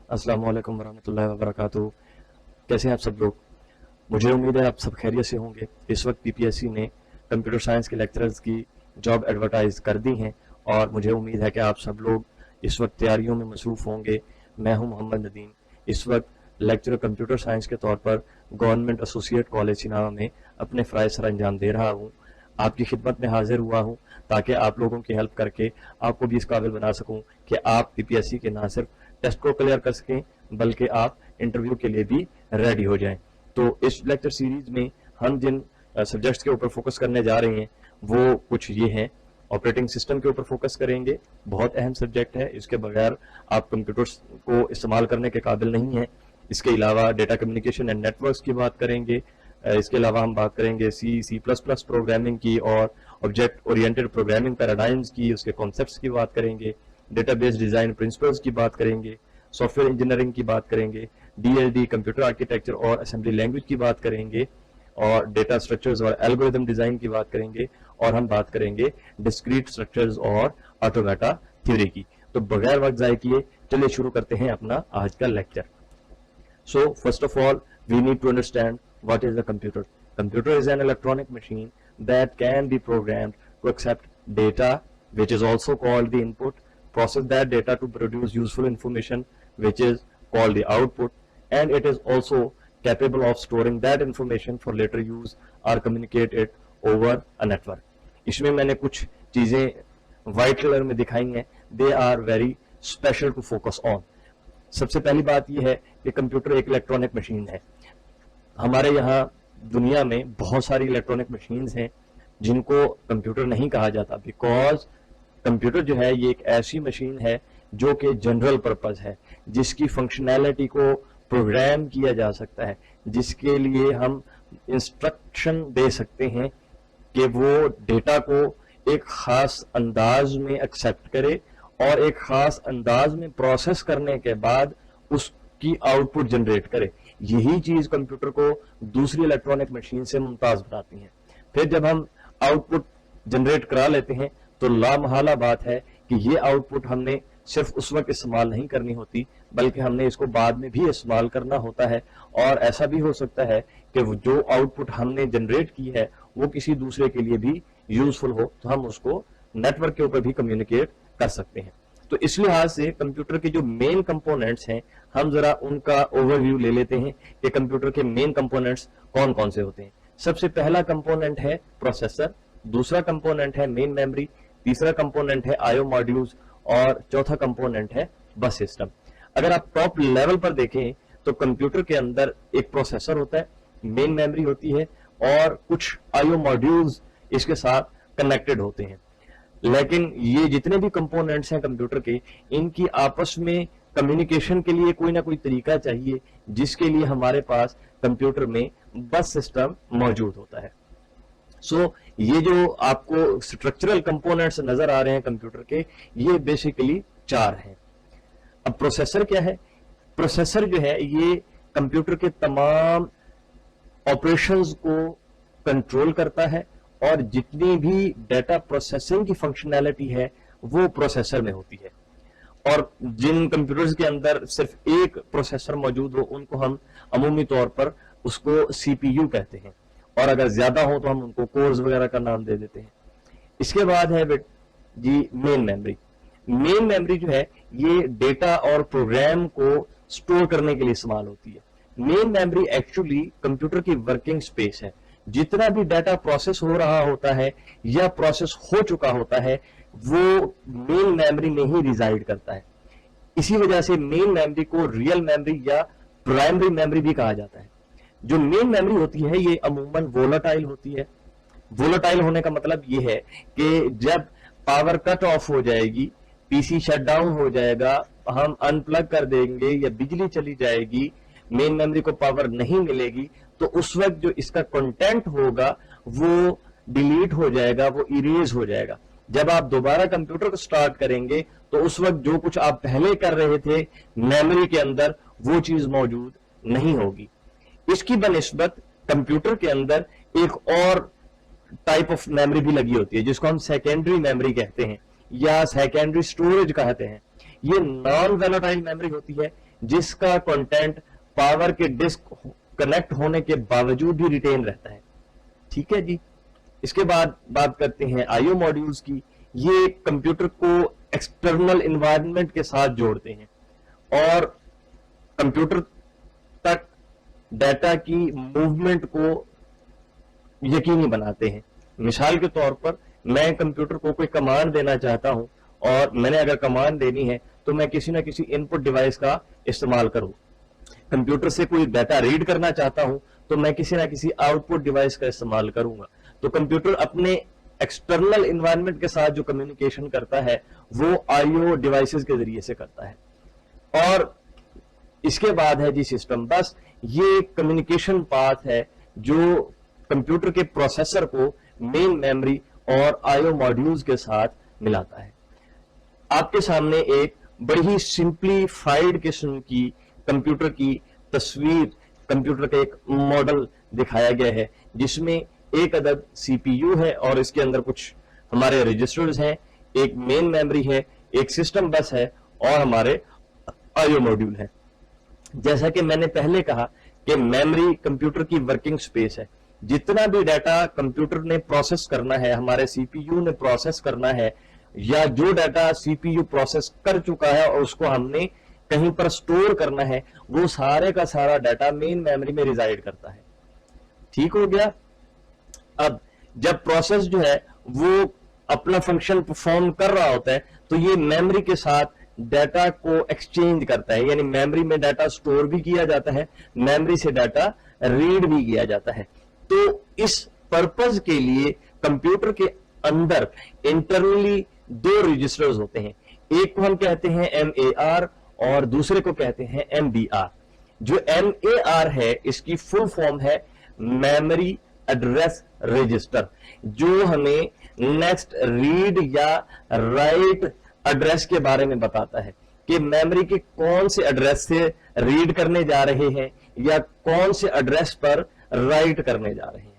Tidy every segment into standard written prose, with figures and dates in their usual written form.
अस्सलाम वालेकुम वरहमतुल्लाहि वबरकातुहू। कैसे हैं आप सब लोग? मुझे उम्मीद है आप सब खैरियत से होंगे। इस वक्त पीपीएससी ने कंप्यूटर साइंस के लेक्चरर्स की जॉब एडवर्टाइज कर दी हैं और मुझे उम्मीद है कि आप सब लोग इस वक्त तैयारियों में मसरूफ़ होंगे। मैं हूं मोहम्मद नदीम, इस वक्त लेक्चरर कंप्यूटर साइंस के तौर पर गवर्नमेंट एसोसिएट कॉलेज सिनावा में अपने फ़राइज़ सर अंजाम दे रहा हूं। आपकी खिदमत में हाजिर हुआ हूं ताकि आप लोगों की हेल्प करके आपको भी इस काबिल बना सकूं कि आप पीपीएससी के ना सिर्फ टेस्ट को क्लियर कर सकें बल्कि आप इंटरव्यू के लिए भी रेडी हो जाएं। तो इस लेक्चर सीरीज में हम जिन सब्जेक्ट्स के ऊपर फोकस करने जा रहे हैं वो कुछ ये हैं। ऑपरेटिंग सिस्टम के ऊपर फोकस करेंगे, बहुत अहम सब्जेक्ट है, इसके बगैर आप कंप्यूटर्स को इस्तेमाल करने के काबिल नहीं हैं। इसके अलावा डेटा कम्युनिकेशन एंड नेटवर्क्स की बात करेंगे। इसके अलावा हम बात करेंगे सी प्लस प्लस प्रोग्रामिंग की और ऑब्जेक्ट ओरिएंटेड प्रोग्रामिंग पैराडाइम्स की, उसके कॉन्सेप्ट्स की बात करेंगे। डेटाबेस डिजाइन प्रिंसिपल्स की बात करेंगे, सॉफ्टवेयर इंजीनियरिंग की बात करेंगे, डीएलडी कंप्यूटर आर्किटेक्चर और असेंबली लैंग्वेज की बात करेंगे, और डेटा स्ट्रक्चर्स और एल्गोरिथम डिजाइन की बात करेंगे, और हम बात करेंगे डिस्क्रीट स्ट्रक्चर्स और ऑटोमेटा थ्योरी की। तो बगैर वक्त जाए किए चलिए शुरू करते हैं अपना आज का lecture. So first of all, we need to understand what is a computer. Computer is an electronic machine that can be programmed to accept data, which is also called the input, process that data to produce useful information, which is called the output, and it is also capable of storing that information for later use or communicate it over a network. इसमें मैंने कुछ चीजें white colour में दिखाई हैं, they are very special to focus on. सबसे पहली बात यह है कि कंप्यूटर एक इलेक्ट्रॉनिक मशीन है। हमारे यहाँ दुनिया में बहुत सारी इलेक्ट्रॉनिक मशीन्स हैं जिनको कंप्यूटर नहीं कहा जाता, बिकॉज कंप्यूटर जो है ये एक ऐसी मशीन है जो कि जनरल पर्पस है, जिसकी फंक्शनैलिटी को प्रोग्राम किया जा सकता है, जिसके लिए हम इंस्ट्रक्शन दे सकते हैं कि वो डेटा को एक खास अंदाज में एक्सेप्ट करे और एक खास अंदाज में प्रोसेस करने के बाद उसकी आउटपुट जनरेट करे। यही चीज कंप्यूटर को दूसरी इलेक्ट्रॉनिक मशीन से मुमताज बनाती है। फिर जब हम आउटपुट जनरेट करा लेते हैं तो लामहला बात है कि ये आउटपुट हमने सिर्फ उस वक्त इस्तेमाल नहीं करनी होती, बल्कि हमने इसको बाद में भी इस्तेमाल करना होता है। और ऐसा भी हो सकता है कि जो आउटपुट हमने जनरेट की है वो किसी दूसरे के लिए भी यूजफुल हो, तो हम उसको नेटवर्क के ऊपर भी कम्युनिकेट कर सकते हैं। तो इस लिहाज से कंप्यूटर के जो मेन कंपोनेंट्स हैं, हम जरा उनका ओवरव्यू ले लेते हैं कि कंप्यूटर के मेन कंपोनेंट्स कौन कौन से होते हैं। सबसे पहला कंपोनेंट है प्रोसेसर, दूसरा कंपोनेंट है मेन मेमोरी, तीसरा कंपोनेंट है आईओ मॉड्यूल्स और चौथा कंपोनेंट है बस सिस्टम। अगर आप टॉप लेवल पर देखें तो कंप्यूटर के अंदर एक प्रोसेसर होता है, मेन मेमोरी होती है और कुछ आईओ मॉड्यूल्स इसके साथ कनेक्टेड होते हैं। लेकिन ये जितने भी कंपोनेंट्स हैं कंप्यूटर के, इनकी आपस में कम्युनिकेशन के लिए कोई ना कोई तरीका चाहिए, जिसके लिए हमारे पास कंप्यूटर में बस सिस्टम मौजूद होता है। सो ये जो आपको स्ट्रक्चरल कंपोनेंट्स नजर आ रहे हैं कंप्यूटर के, ये बेसिकली 4 हैं। अब प्रोसेसर क्या है? प्रोसेसर जो है ये कंप्यूटर के तमाम ऑपरेशंस को कंट्रोल करता है और जितनी भी डेटा प्रोसेसिंग की फंक्शनैलिटी है वो प्रोसेसर में होती है। और जिन कंप्यूटर्स के अंदर सिर्फ एक प्रोसेसर मौजूद हो उनको हम अमूमी तौर पर उसको सीपीयू कहते हैं, और अगर ज्यादा हो तो हम उनको कोर्स वगैरह का नाम दे देते हैं। इसके बाद है जी मेन मेमोरी। मेन मेमोरी जो है ये डेटा और प्रोग्राम को स्टोर करने के लिए इस्तेमाल होती है। मेन मेमोरी एक्चुअली कंप्यूटर की वर्किंग स्पेस है। जितना भी डाटा प्रोसेस हो रहा होता है या प्रोसेस हो चुका होता है वो मेन मेमोरी में ही रिजाइड करता है। इसी वजह से मेन मेमोरी को रियल मेमोरी या प्राइमरी मेमोरी भी कहा जाता है। जो मेन मेमोरी होती है ये अमूमन वोलेटाइल होती है। वोलेटाइल होने का मतलब ये है कि जब पावर कट ऑफ हो जाएगी, पीसी शट डाउन हो जाएगा, हम अनप्लग कर देंगे या बिजली चली जाएगी, मेन मेमोरी को पावर नहीं मिलेगी, तो उस वक्त जो इसका कंटेंट होगा वो डिलीट हो जाएगा, वो इरेज हो जाएगा। जब आप दोबारा कंप्यूटर को स्टार्ट करेंगे तो उस वक्त जो कुछ आप पहले कर रहे थे मेमोरी के अंदर वो चीज मौजूद नहीं होगी। इसकी बनिस्बत कंप्यूटर के अंदर एक और टाइप ऑफ मेमोरी भी लगी होती है जिसको हम सेकेंडरी मेमोरी कहते हैं या सेकेंडरी स्टोरेज कहते हैं। ये नॉन वोलेटाइल मेमोरी होती है जिसका कंटेंट पावर के डिस्क कनेक्ट होने के बावजूद भी रिटेन रहता है। ठीक है जी। इसके बाद बात करते हैं आईओ मॉड्यूल्स की। ये कंप्यूटर को एक्सटर्नल एनवायरनमेंट के साथ जोड़ते हैं और कंप्यूटर तक डाटा की मूवमेंट को यकीनी बनाते हैं। मिसाल के तौर पर मैं कंप्यूटर को कोई कमांड देना चाहता हूं और मैंने अगर कमांड देनी है तो मैं किसी ना किसी इनपुट डिवाइस का इस्तेमाल करूं। कंप्यूटर से कोई डाटा रीड करना चाहता हूं तो मैं किसी ना किसी आउटपुट डिवाइस का इस्तेमाल करूंगा। तो कंप्यूटर अपने एक्सटर्नल एनवायरनमेंट के साथ जो कम्युनिकेशन करता है वो आईओ डिवाइसेस के जरिए से करता है। और इसके बाद है जी सिस्टम बस। ये कम्युनिकेशन पाथ है जो कंप्यूटर के प्रोसेसर को मेन मेमोरी और आईओ मॉड्यूल्स के साथ मिलाता है। आपके सामने एक बड़ी ही सिंप्लीफाइड किस्म की कंप्यूटर की तस्वीर, कंप्यूटर का एक मॉडल दिखाया गया है जिसमें एक अदद सीपीयू है और इसके अंदर कुछ हमारे रजिस्टर्स हैं, एक मेन मेमोरी है, एक सिस्टम बस है और हमारे आईओ मॉड्यूल है। जैसा कि मैंने पहले कहा कि मेमोरी कंप्यूटर की वर्किंग स्पेस है। जितना भी डाटा कंप्यूटर ने प्रोसेस करना है, हमारे सीपीयू ने प्रोसेस करना है, या जो डाटा सीपीयू प्रोसेस कर चुका है और उसको हमने कहीं पर स्टोर करना है, वो सारे का सारा डाटा मेन मेमोरी में रिजाइड करता है। ठीक हो गया। अब जब प्रोसेस जो है वो अपना फंक्शन परफॉर्म कर रहा होता है तो ये मेमोरी के साथ डाटा को एक्सचेंज करता है, यानी मेमोरी में डाटा स्टोर भी किया जाता है, मेमोरी से डाटा रीड भी किया जाता है। तो इस पर्पस के लिए कंप्यूटर के अंदर इंटरनली दो रजिस्टर्स होते हैं। एक को हम कहते हैं MAR और दूसरे को कहते हैं MBR। जो MAR है इसकी फुल फॉर्म है मेमोरी एड्रेस रजिस्टर, जो हमें नेक्स्ट रीड या राइट एड्रेस के बारे में बताता है कि मेमोरी के कौन से एड्रेस से रीड करने जा रहे हैं या कौन से एड्रेस पर राइट करने जा रहे हैं।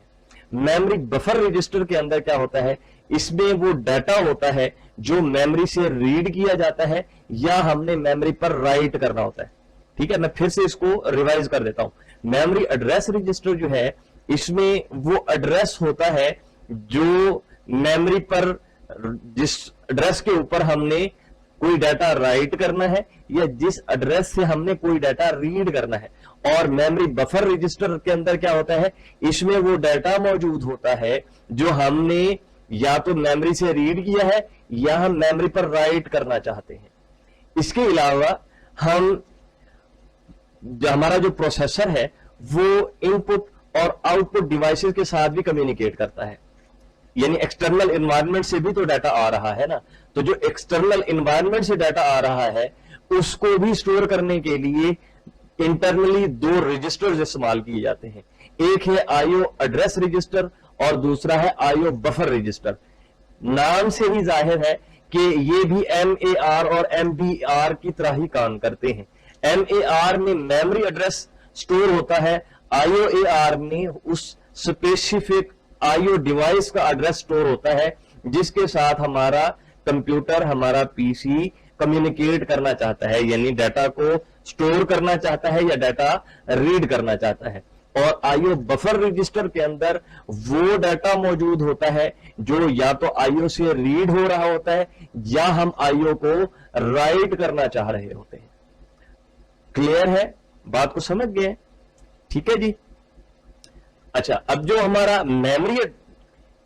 मेमोरी बफर रजिस्टर के अंदर क्या होता है, इसमें वो डाटा होता है जो मेमोरी से रीड किया जाता है या हमने मेमोरी पर राइट करना होता है। ठीक है, मैं फिर से इसको रिवाइज कर देता हूं। मेमोरी एड्रेस रजिस्टर जो है इसमें वो एड्रेस होता है जो मेमोरी पर, जिस एड्रेस के ऊपर हमने कोई डाटा राइट करना है या जिस एड्रेस से हमने कोई डाटा रीड करना है। और मेमोरी बफर रजिस्टर के अंदर क्या होता है, इसमें वो डाटा मौजूद होता है जो हमने या तो मेमोरी से रीड किया है या हम मेमोरी पर राइट करना चाहते हैं। इसके अलावा हमारा जो प्रोसेसर है वो इनपुट और आउटपुट डिवाइसेस के साथ भी कम्युनिकेट करता है, यानी एक्सटर्नल एनवायरनमेंट से भी तो डाटा आ रहा है ना। तो जो एक्सटर्नल एनवायरनमेंट से डाटा आ रहा है उसको भी स्टोर करने के लिए इंटरनली दो रजिस्टर्स इस्तेमाल किए जाते हैं। एक है आईओ एड्रेस रजिस्टर और दूसरा है आईओ बफर रजिस्टर। नाम से ही जाहिर है कि ये भी MAR और MBR की तरह ही काम करते हैं। MAR में मेमोरी एड्रेस स्टोर होता है, IOAR में उस स्पेसिफिक आईओ डिवाइस का एड्रेस स्टोर होता है जिसके साथ हमारा कंप्यूटर, हमारा पीसी कम्युनिकेट करना चाहता है, यानी डाटा को स्टोर करना चाहता है या डाटा रीड करना चाहता है। और आईओ बफर रजिस्टर के अंदर वो डाटा मौजूद होता है जो या तो आईओ से रीड हो रहा होता है या हम आईओ को राइट करना चाह रहे होते हैं। क्लियर है, बात को समझ गए? ठीक है जी। अच्छा, अब जो हमारा मेमोरी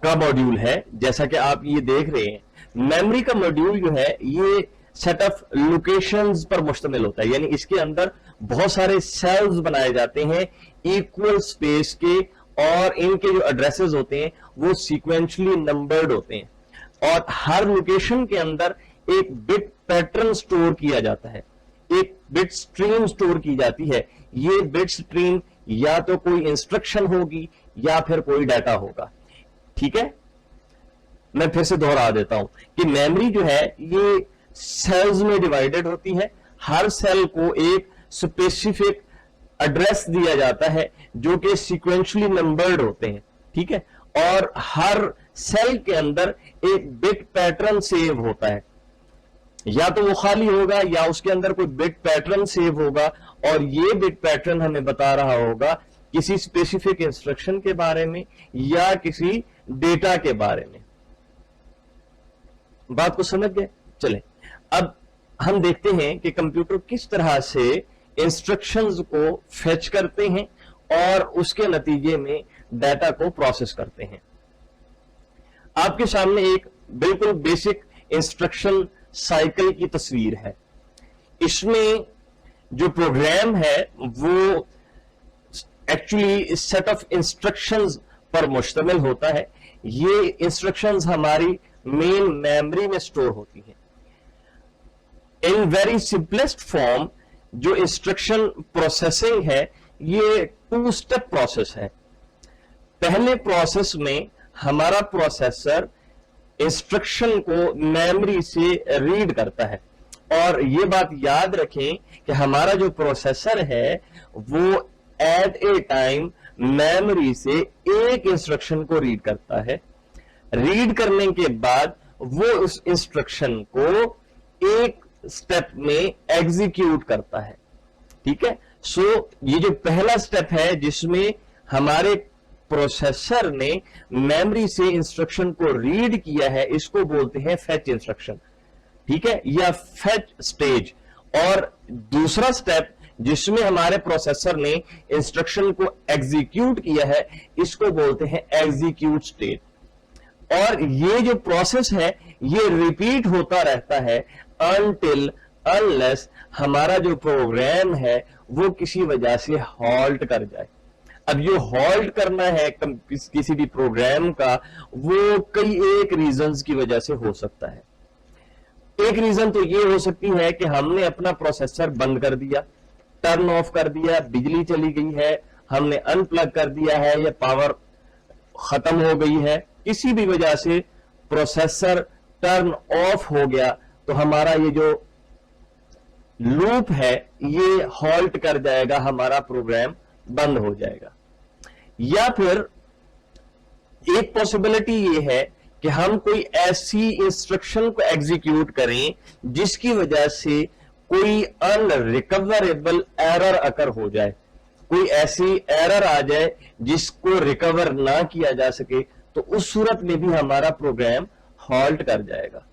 का मॉड्यूल है, जैसा कि आप ये देख रहे हैं, मेमोरी का मॉड्यूल जो है ये सेट ऑफ लोकेशंस पर मुश्तमिल होता है, यानी इसके अंदर बहुत सारे सेल्स बनाए जाते हैं इक्वल स्पेस के, और इनके जो एड्रेसेस होते हैं वो सीक्वेंशली नंबर्ड होते हैं और हर लोकेशन के अंदर एक बिट पैटर्न स्टोर किया जाता है, एक बिट स्ट्रीम स्टोर की जाती है। ये बिट स्ट्रीम या तो कोई इंस्ट्रक्शन होगी या फिर कोई डाटा होगा। ठीक है, मैं फिर से दोहरा देता हूं कि मेमोरी जो है ये सेल्स में डिवाइडेड होती है। हर सेल को एक स्पेसिफिक एड्रेस दिया जाता है जो कि सीक्वेंशली नंबर्ड होते हैं। ठीक है, और हर सेल के अंदर एक बिट पैटर्न सेव होता है। या तो वो खाली होगा या उसके अंदर कोई बिट पैटर्न सेव होगा, और ये बिट पैटर्न हमें बता रहा होगा किसी स्पेसिफिक इंस्ट्रक्शन के बारे में या किसी डेटा के बारे में। बात को समझ गए? चले अब हम देखते हैं कि कंप्यूटर किस तरह से इंस्ट्रक्शंस को फेच करते हैं और उसके नतीजे में डाटा को प्रोसेस करते हैं। आपके सामने एक बिल्कुल बेसिक इंस्ट्रक्शन साइकिल की तस्वीर है। इसमें जो प्रोग्राम है वो एक्चुअली सेट ऑफ इंस्ट्रक्शंस पर मुश्तमिल होता है। ये इंस्ट्रक्शंस हमारी मेन मेमोरी में स्टोर होती हैं। इन वेरी सिंपलेस्ट फॉर्म जो इंस्ट्रक्शन प्रोसेसिंग है ये 2 स्टेप प्रोसेस है। पहले प्रोसेस में हमारा प्रोसेसर इंस्ट्रक्शन को मेमोरी से रीड करता है, और ये बात याद रखें कि हमारा जो प्रोसेसर है वो एट ए टाइम मेमोरी से एक इंस्ट्रक्शन को रीड करता है। रीड करने के बाद वो उस इंस्ट्रक्शन को एक स्टेप में एग्जीक्यूट करता है। ठीक है, सो ये जो पहला स्टेप है जिसमें हमारे प्रोसेसर ने मेमोरी से इंस्ट्रक्शन को रीड किया है, इसको बोलते हैं फेच इंस्ट्रक्शन। ठीक है, या फेच स्टेज। और दूसरा स्टेप जिसमें हमारे प्रोसेसर ने इंस्ट्रक्शन को एग्जीक्यूट किया है, इसको बोलते हैं एग्जीक्यूट स्टेज। और ये जो प्रोसेस है ये रिपीट होता रहता है अनटिल अनलेस हमारा जो प्रोग्राम है वो किसी वजह से हॉल्ट कर जाए। अब जो हॉल्ट करना है किसी भी प्रोग्राम का, वो कई एक रीजंस की वजह से हो सकता है। एक रीजन तो ये हो सकती है कि हमने अपना प्रोसेसर बंद कर दिया, टर्न ऑफ कर दिया, बिजली चली गई है, हमने अनप्लग कर दिया है या पावर खत्म हो गई है, किसी भी वजह से प्रोसेसर टर्न ऑफ हो गया, तो हमारा ये जो लूप है ये हॉल्ट कर जाएगा, हमारा प्रोग्राम बंद हो जाएगा। या फिर एक पॉसिबिलिटी ये है कि हम कोई ऐसी इंस्ट्रक्शन को एग्जीक्यूट करें जिसकी वजह से कोई अनरिकवरेबल एरर अकर हो जाए, कोई ऐसी एरर आ जाए जिसको रिकवर ना किया जा सके, तो उस सूरत में भी हमारा प्रोग्राम हॉल्ट कर जाएगा।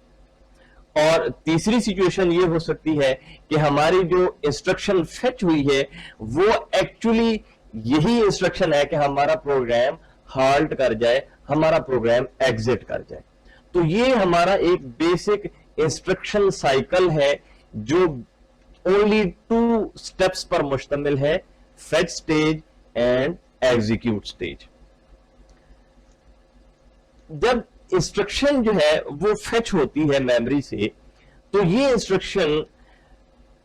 और तीसरी सिचुएशन ये हो सकती है कि हमारी जो इंस्ट्रक्शन फेच हुई है वो एक्चुअली यही इंस्ट्रक्शन है कि हमारा प्रोग्राम हॉल्ट कर जाए, हमारा प्रोग्राम एग्जिट कर जाए। तो ये हमारा एक बेसिक इंस्ट्रक्शन साइकिल है जो ओनली 2 स्टेप्स पर मुश्तमिल है, fetch stage and execute stage. जब इंस्ट्रक्शन जो है वो फेच होती है मेमोरी से, तो ये इंस्ट्रक्शन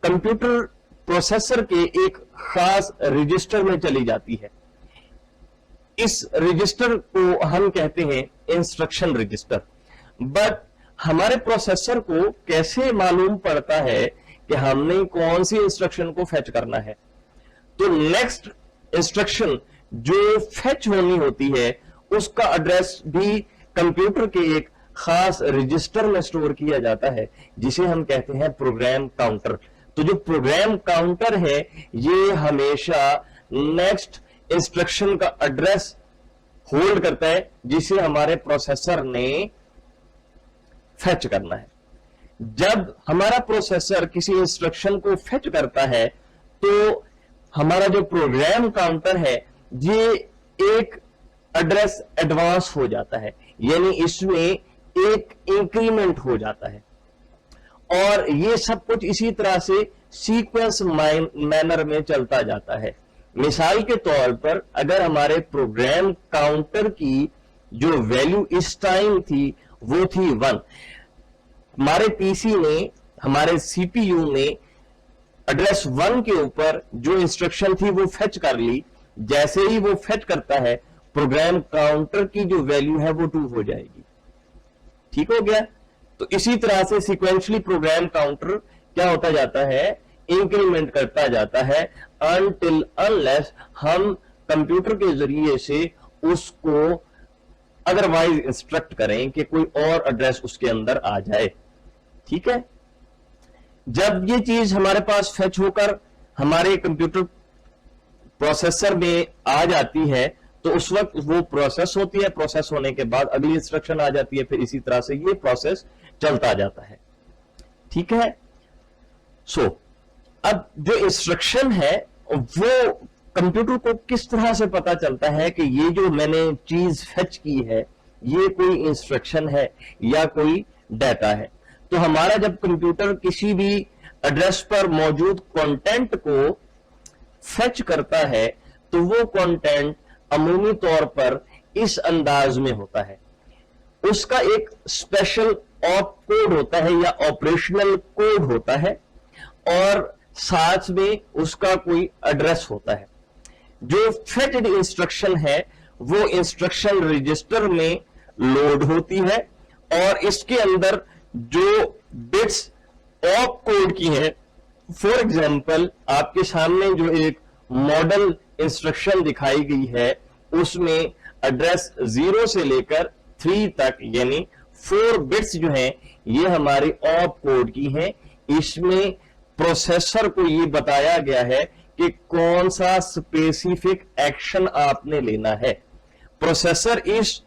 कंप्यूटर प्रोसेसर के एक खास रजिस्टर में चली जाती है। इस रजिस्टर को हम कहते हैं इंस्ट्रक्शन रजिस्टर। बट हमारे प्रोसेसर को कैसे मालूम पड़ता है कि हमने कौन सी इंस्ट्रक्शन को फेच करना है? तो नेक्स्ट इंस्ट्रक्शन जो फेच होनी होती है उसका एड्रेस भी कंप्यूटर के एक खास रजिस्टर में स्टोर किया जाता है जिसे हम कहते हैं प्रोग्राम काउंटर। तो जो प्रोग्राम काउंटर है ये हमेशा नेक्स्ट इंस्ट्रक्शन का एड्रेस होल्ड करता है जिसे हमारे प्रोसेसर ने फेच करना है। जब हमारा प्रोसेसर किसी इंस्ट्रक्शन को फेच करता है तो हमारा जो प्रोग्राम काउंटर है ये एक एड्रेस एडवांस हो जाता है, यानी इसमें एक इंक्रीमेंट हो जाता है। और ये सब कुछ इसी तरह से सीक्वेंस मैनर में चलता जाता है। मिसाल के तौर पर अगर हमारे प्रोग्राम काउंटर की जो वैल्यू इस टाइम थी वो थी 1, हमारे पीसी ने, हमारे सीपीयू ने एड्रेस 1 के ऊपर जो इंस्ट्रक्शन थी वो फेच कर ली। जैसे ही वो फेच करता है प्रोग्राम काउंटर की जो वैल्यू है वो 2 हो जाएगी। ठीक हो गया? तो इसी तरह से सीक्वेंशियली प्रोग्राम काउंटर क्या होता जाता है, इंक्रीमेंट करता जाता है अनटिल अनलेस हम कंप्यूटर के जरिए से उसको अदरवाइज इंस्ट्रक्ट करें कि कोई और एड्रेस उसके अंदर आ जाए। ठीक है? जब ये चीज हमारे पास फेच होकर हमारे कंप्यूटर प्रोसेसर में आ जाती है तो उस वक्त वो प्रोसेस होती है, प्रोसेस होने के बाद अगली इंस्ट्रक्शन आ जाती है, फिर इसी तरह से ये प्रोसेस चलता जाता है। ठीक है। सो अब जो इंस्ट्रक्शन है वो कंप्यूटर को किस तरह से पता चलता है कि ये जो मैंने चीज फेच की है ये कोई इंस्ट्रक्शन है या कोई डाटा है। तो हमारा जब कंप्यूटर किसी भी एड्रेस पर मौजूद कंटेंट को फेच करता है तो वो कंटेंट अमूमी तौर पर इस अंदाज में होता है, उसका एक स्पेशल ऑप कोड होता है या ऑपरेशनल कोड होता है और साथ में उसका कोई एड्रेस होता है। जो फेच्ड इंस्ट्रक्शन है वो इंस्ट्रक्शन रजिस्टर में लोड होती है और इसके अंदर जो बिट्स ऑप कोड की है, फॉर एग्जांपल आपके सामने जो एक मॉडल इंस्ट्रक्शन दिखाई गई है उसमें एड्रेस 0 से लेकर 3 तक यानी 4 बिट्स जो हैं ये हमारी ऑप कोड की हैं। इसमें प्रोसेसर को ये बताया गया है कि कौन सा स्पेसिफिक एक्शन आपने लेना है। प्रोसेसर इस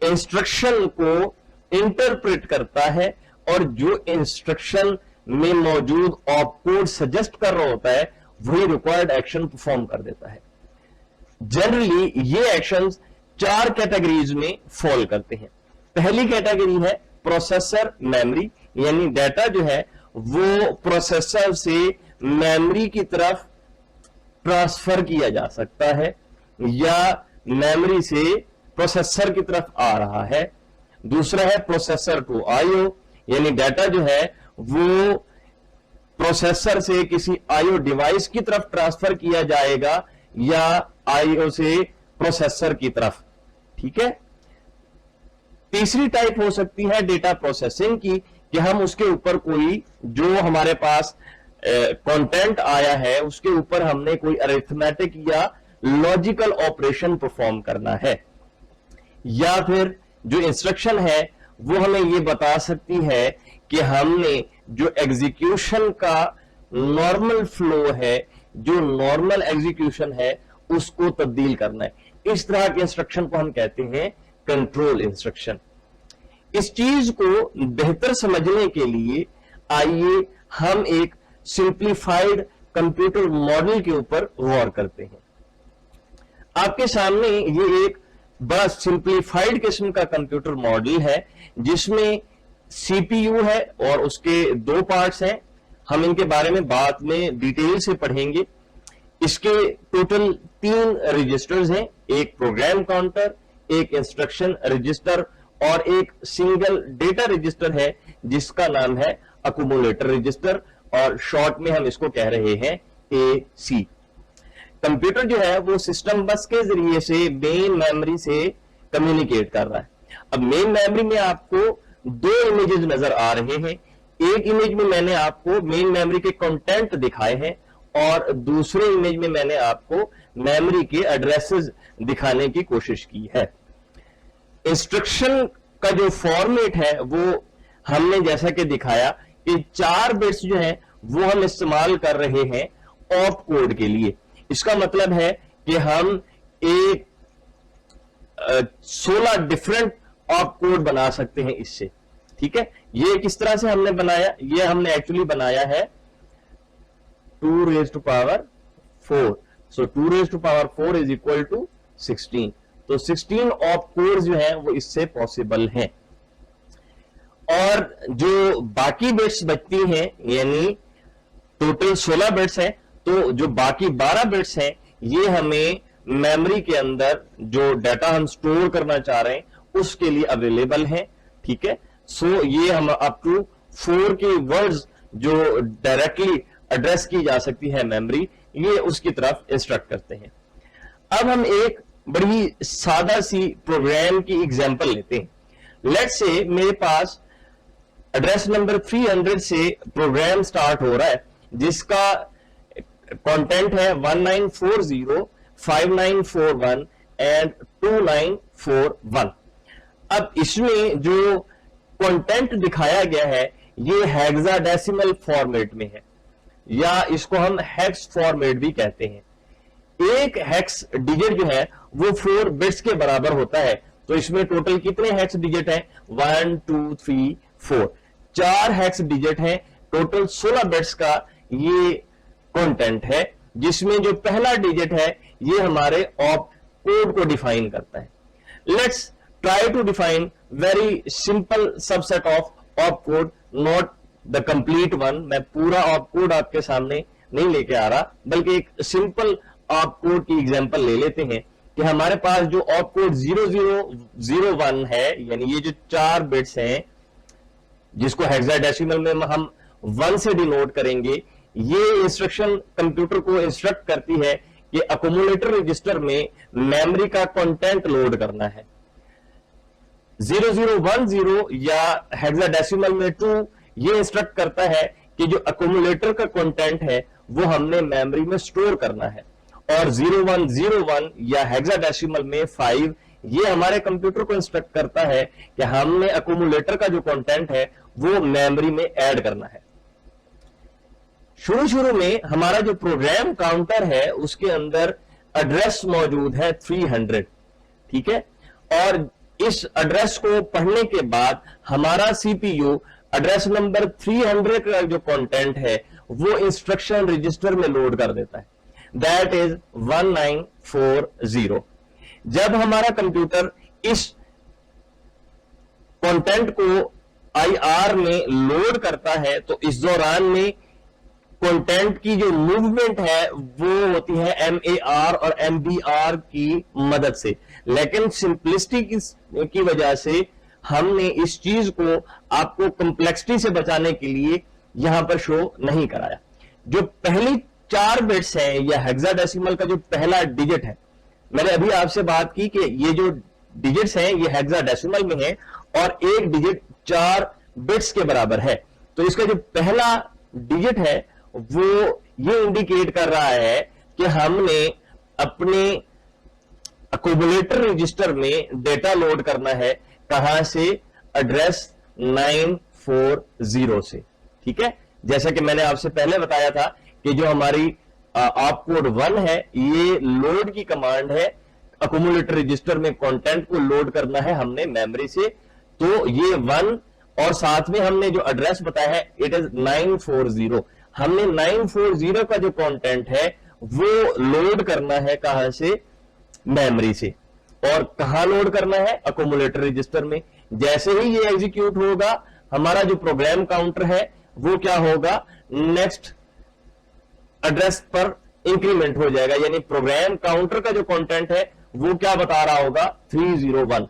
इंस्ट्रक्शन को इंटरप्रेट करता है और जो इंस्ट्रक्शन में मौजूद ऑप कोड सजेस्ट कर रहा होता है वही रिक्वायर्ड एक्शन परफॉर्म कर देता है। जनरली ये एक्शंस 4 कैटेगरीज में फॉल करते हैं। पहली कैटेगरी है प्रोसेसर मेमोरी, यानी डाटा जो है वो प्रोसेसर से मेमोरी की तरफ ट्रांसफर किया जा सकता है या मेमोरी से प्रोसेसर की तरफ आ रहा है। दूसरा है प्रोसेसर टू आईओ, यानी डाटा जो है वो प्रोसेसर से किसी आईओ डिवाइस की तरफ ट्रांसफर किया जाएगा या आईओ से प्रोसेसर की तरफ। ठीक है। तीसरी टाइप हो सकती है डेटा प्रोसेसिंग की कि हम उसके ऊपर कोई जो हमारे पास कंटेंट आया है उसके ऊपर हमने कोई अरिथमेटिक या लॉजिकल ऑपरेशन परफॉर्म करना है, या फिर जो इंस्ट्रक्शन है वो हमें ये बता सकती है कि हमने जो एग्जीक्यूशन का नॉर्मल फ्लो है, जो नॉर्मल एग्जीक्यूशन है उसको तब्दील करना है। इस तरह के इंस्ट्रक्शन को हम कहते हैं कंट्रोल इंस्ट्रक्शन। इस चीज को बेहतर समझने के लिए आइए हम एक सिंप्लीफाइड कंप्यूटर मॉडल के ऊपर गौर करते हैं। आपके सामने ये एक बड़ा सिंप्लीफाइड किस्म का कंप्यूटर मॉडल है जिसमें सीपीयू है और उसके 2 पार्ट्स हैं। हम इनके बारे में बाद में डिटेल से पढ़ेंगे। इसके टोटल 3 रजिस्टर्स हैं, एक प्रोग्राम काउंटर, एक इंस्ट्रक्शन रजिस्टर और एक सिंगल डेटा रजिस्टर है जिसका नाम है अक्यूमुलेटर रजिस्टर और शॉर्ट में हम इसको कह रहे हैं एसी। कंप्यूटर जो है वो सिस्टम बस के जरिए से मेन मेमोरी से कम्युनिकेट कर रहा है। अब मेन मेमोरी में आपको 2 इमेजेस नजर आ रहे हैं। एक इमेज में मैंने आपको मेन मेमोरी के कंटेंट दिखाए हैं और दूसरे इमेज में मैंने आपको मेमोरी के एड्रेसेस दिखाने की कोशिश की है। इंस्ट्रक्शन का जो फॉर्मेट है वो हमने जैसा कि दिखाया कि 4 बिट्स जो हैं वो हम इस्तेमाल कर रहे हैं ऑप कोड के लिए। इसका मतलब है कि हम एक 16 डिफरेंट ऑप कोड बना सकते हैं इससे। ठीक है। ये किस तरह से हमने बनाया, ये हमने एक्चुअली बनाया है 2 raised to power 4। So 2 raised to power 4 is equal to 16। तो 16 ऑप कोड जो है वो इससे पॉसिबल हैं। और जो बाकी बिट्स बचती हैं यानी टोटल 16 बिट्स हैं, तो जो बाकी 12 बिट्स हैं ये हमें मेमोरी के अंदर जो डाटा हम स्टोर करना चाह रहे हैं उसके लिए अवेलेबल है। ठीक है। सो ये हम अप टू 4 की वर्ड्स जो डायरेक्टली एड्रेस की जा सकती है मेमोरी, ये उसकी तरफ इंस्ट्रक्ट करते हैं। अब हम एक बड़ी सादा सी प्रोग्राम की एग्जांपल लेते हैं। लेट्स से मेरे पास एड्रेस नंबर 300 से प्रोग्राम स्टार्ट हो रहा है जिसका कंटेंट है 1940, 5941 एंड 2941। अब इसमें जो कंटेंट दिखाया गया है ये हेक्साडेसिमल फॉर्मेट में है, या इसको हम हेक्स फॉर्मेट भी कहते हैं। एक हेक्स डिजिट जो है वो 4 बिट्स के बराबर होता है। तो इसमें टोटल कितने हेक्स डिजिट हैं? 1 2 3 4, 4 हेक्स डिजिट हैं। टोटल 16 बिट्स का ये कंटेंट है, जिसमें जो पहला डिजिट है ये हमारे ऑप कोड को डिफाइन करता है। Let's try to define very simple subset of op code, not the complete one. मैं पूरा ऑप कोड आपके सामने नहीं लेके आ रहा, बल्कि एक सिंपल ऑप कोड की एग्जांपल ले लेते हैं कि हमारे पास जो ऑप कोड 0001 है, यानी ये जो 4 बिट्स हैं जिसको हेक्साडेसिमल में हम 1 से डिनोट करेंगे, ये इंस्ट्रक्शन कंप्यूटर को इंस्ट्रक्ट करती है कि अकोमुलेटर रजिस्टर में मेमोरी का कंटेंट लोड करना है। 0010 या हेक्साडेसिमल में 2 ये इंस्ट्रक्ट करता है कि जो अकोमुलेटर का कंटेंट है वो हमने मेमोरी में स्टोर करना है, और 0101 या हेक्साडेसिमल में 5 ये हमारे कंप्यूटर को इंस्ट्रक्ट करता है कि हमने अकोमुलेटर का जो कंटेंट है वो मेमोरी में ऐड करना है। शुरू में हमारा जो प्रोग्राम काउंटर है उसके अंदर एड्रेस मौजूद है 300, ठीक है, और इस एड्रेस को पढ़ने के बाद हमारा सीपीयू एड्रेस नंबर 300 का जो कंटेंट है वो इंस्ट्रक्शन रजिस्टर में लोड कर देता है, दैट इज 1940। जब हमारा कंप्यूटर इस कंटेंट को आईआर में लोड करता है तो इस दौरान में कंटेंट की जो मूवमेंट है वो होती है MAR और MBR की मदद से, लेकिन सिंपलिसिटी की वजह से हमने इस चीज को आपको कॉम्प्लेक्सिटी से बचाने के लिए यहां पर शो नहीं कराया। जो पहली 4 बिट्स हैं या हेक्साडेसिमल का जो पहला डिजिट है, मैंने अभी आपसे बात की कि ये जो डिजिट्स हैं ये हेक्साडेसिमल में है और एक डिजिट 4 बिट्स के बराबर है। तो इसका जो पहला डिजिट है वो ये इंडिकेट कर रहा है कि हमने अपने अकोमुलेटर रजिस्टर में डेटा लोड करना है, कहां से? एड्रेस 940 से, ठीक है। जैसा कि मैंने आपसे पहले बताया था कि जो हमारी ऑप कोड 1 है ये लोड की कमांड है, अकोमुलेटर रजिस्टर में कंटेंट को लोड करना है हमने मेमोरी से, तो ये 1 और साथ में हमने जो एड्रेस बताया है इट इज 940। हमने 940 का जो कंटेंट है वो लोड करना है कहां से? मेमोरी से। और कहां लोड करना है? अकोमुलेटर रजिस्टर में। जैसे ही ये एग्जीक्यूट होगा हमारा जो प्रोग्राम काउंटर है वो क्या होगा? नेक्स्ट एड्रेस पर इंक्रीमेंट हो जाएगा, यानी प्रोग्राम काउंटर का जो कंटेंट है वो क्या बता रहा होगा? 301।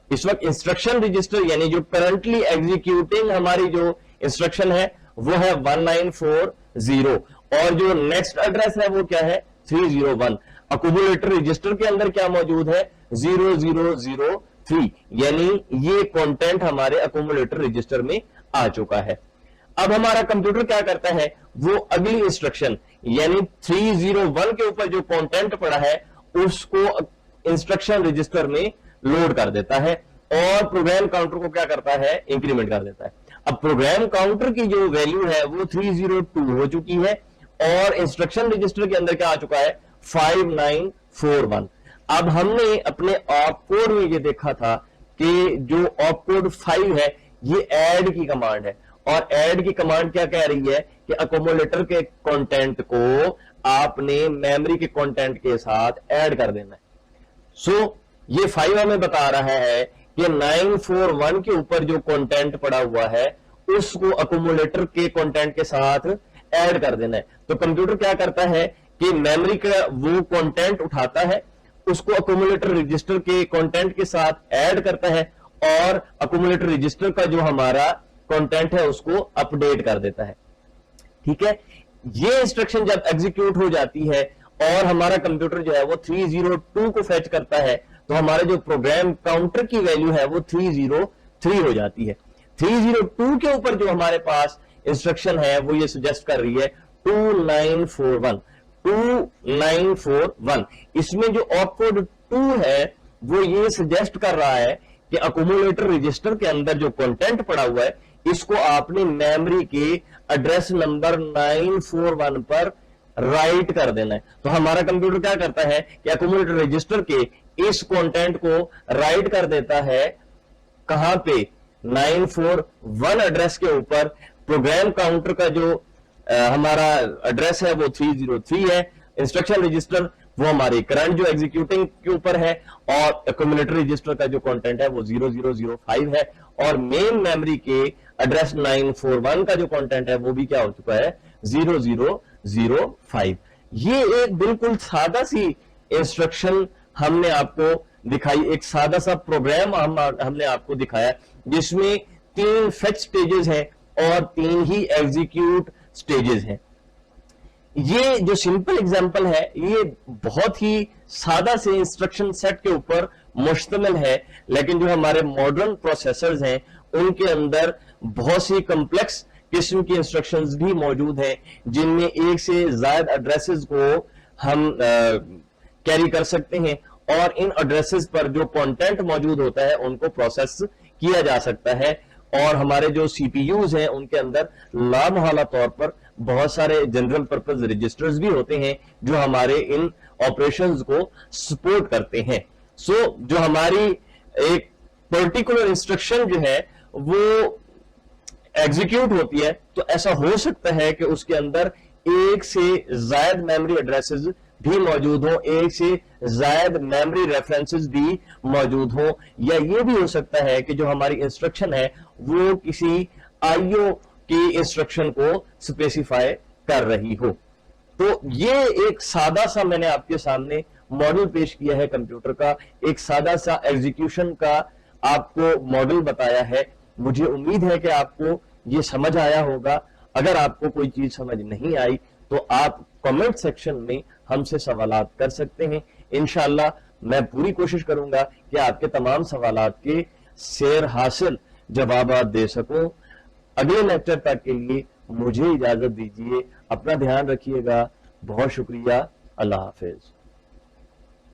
इस वक्त इंस्ट्रक्शन रजिस्टर यानी जो करंटली एग्जीक्यूटिंग हमारी जो इंस्ट्रक्शन है वो है 1940, और जो नेक्स्ट एड्रेस है वो क्या है? 301। अकोमुलेटर रजिस्टर के अंदर क्या मौजूद है? 0003, यानी ये कंटेंट हमारे अकोमुलेटर रजिस्टर में आ चुका है। अब हमारा कंप्यूटर क्या करता है? वो अगली इंस्ट्रक्शन यानी 301 के ऊपर जो कंटेंट पड़ा है उसको इंस्ट्रक्शन रजिस्टर में लोड कर देता है और प्रोग्राम काउंटर को क्या करता है? इंक्रीमेंट कर देता है। अब प्रोग्राम काउंटर की जो वैल्यू है वो 302 हो चुकी है और इंस्ट्रक्शन रजिस्टर के अंदर क्या आ चुका है? 5941। अब हमने अपने ऑप कोड में ये देखा था कि जो ऑप कोड 5 है ये ऐड की कमांड है, और ऐड की कमांड क्या कह रही है कि अकोमुलेटर के कंटेंट को आपने मेमोरी के कंटेंट के साथ ऐड कर देना है। सो ये 5 हमें बता रहा है कि 941 के ऊपर जो कंटेंट पड़ा हुआ है उसको अकोमुलेटर के कंटेंट के साथ ऐड कर देना है। तो कंप्यूटर क्या करता है कि मेमोरी का वो कंटेंट उठाता है, उसको अकोमुलेटर रजिस्टर के कंटेंट के साथ ऐड करता है और अकोमुलेटर रजिस्टर का जो हमारा कंटेंट है उसको अपडेट कर देता है, ठीक है। ये इंस्ट्रक्शन जब एग्जीक्यूट हो जाती है और हमारा कंप्यूटर जो है वो 302 को फेच करता है तो हमारा जो प्रोग्राम काउंटर की वैल्यू है वो 303 हो जाती है। 302 के ऊपर जो हमारे पास इंस्ट्रक्शन है वो ये सजेस्ट कर रही है 2941। 2941 इसमें जो ऑप कोड 2 है वो ये सजेस्ट कर रहा है कि अकोमुलेटर रजिस्टर के अंदर जो कंटेंट पड़ा हुआ है इसको आपने मेमोरी के एड्रेस नंबर 941 पर राइट कर देना है। तो हमारा कंप्यूटर क्या करता है कि एक्यूमुलेटर रजिस्टर के इस कंटेंट को राइट कर देता है कहां पे, 941 एड्रेस के ऊपर। प्रोग्राम काउंटर का जो हमारा एड्रेस है वो 303 है। इंस्ट्रक्शन रजिस्टर वो हमारे करंट जो एग्जीक्यूटिंग के ऊपर है, और एक्यूमुलेटर रजिस्टर का जो कंटेंट है वो 0005 है, और मेन मेमोरी के एड्रेस 941 का जो कंटेंट है वो भी क्या हो चुका है, 0005। ये एक बिल्कुल सादा सी इंस्ट्रक्शन हमने आपको दिखाई, एक सादा सा प्रोग्राम हमने आपको दिखाया जिसमें 3 फेच स्टेजेस हैं और 3 ही एग्जीक्यूट स्टेजेस हैं। ये जो सिंपल एग्जांपल है ये बहुत ही सादा से इंस्ट्रक्शन सेट के ऊपर मुश्तमिल है, लेकिन जो हमारे मॉडर्न प्रोसेसर्स हैं उनके अंदर बहुत सी कॉम्प्लेक्स किस्म की इंस्ट्रक्शंस भी मौजूद हैं, जिनमें एक से ज्यादा एड्रेसेस को हम कैरी कर सकते हैं, और इन एड्रेसेस पर जो कंटेंट मौजूद होता है उनको प्रोसेस किया जा सकता है। और हमारे जो सीपीयूज हैं उनके अंदर लामहला तौर पर बहुत सारे जनरल पर्पस रजिस्टर्स भी होते हैं जो हमारे इन ऑपरेशंस को सपोर्ट करते हैं। सो जो हमारी एक पर्टिकुलर इंस्ट्रक्शन जो है वो एग्जीक्यूट होती है, तो ऐसा हो सकता है कि उसके अंदर एक से ज्यादा मेमोरी एड्रेसेस भी मौजूद हो, एक से ज्यादा मेमोरी रेफरेंसेस भी मौजूद हो, या ये भी हो सकता है कि जो हमारी इंस्ट्रक्शन है वो किसी आईओ की इंस्ट्रक्शन को स्पेसिफाई कर रही हो। तो ये एक सादा सा मैंने आपके सामने मॉडल पेश किया है कंप्यूटर का, एक सादा सा एग्जीक्यूशन का आपको मॉडल बताया है। मुझे उम्मीद है कि आपको ये समझ आया होगा। अगर आपको कोई चीज समझ नहीं आई तो आप कमेंट सेक्शन में हमसे सवालात कर सकते हैं। इंशाअल्लाह मैं पूरी कोशिश करूंगा कि आपके तमाम सवालात के सैर हासिल जवाब दे सकूं। अगले लेक्चर तक के लिए मुझे इजाजत दीजिए। अपना ध्यान रखिएगा। बहुत शुक्रिया। अल्लाह हाफिज।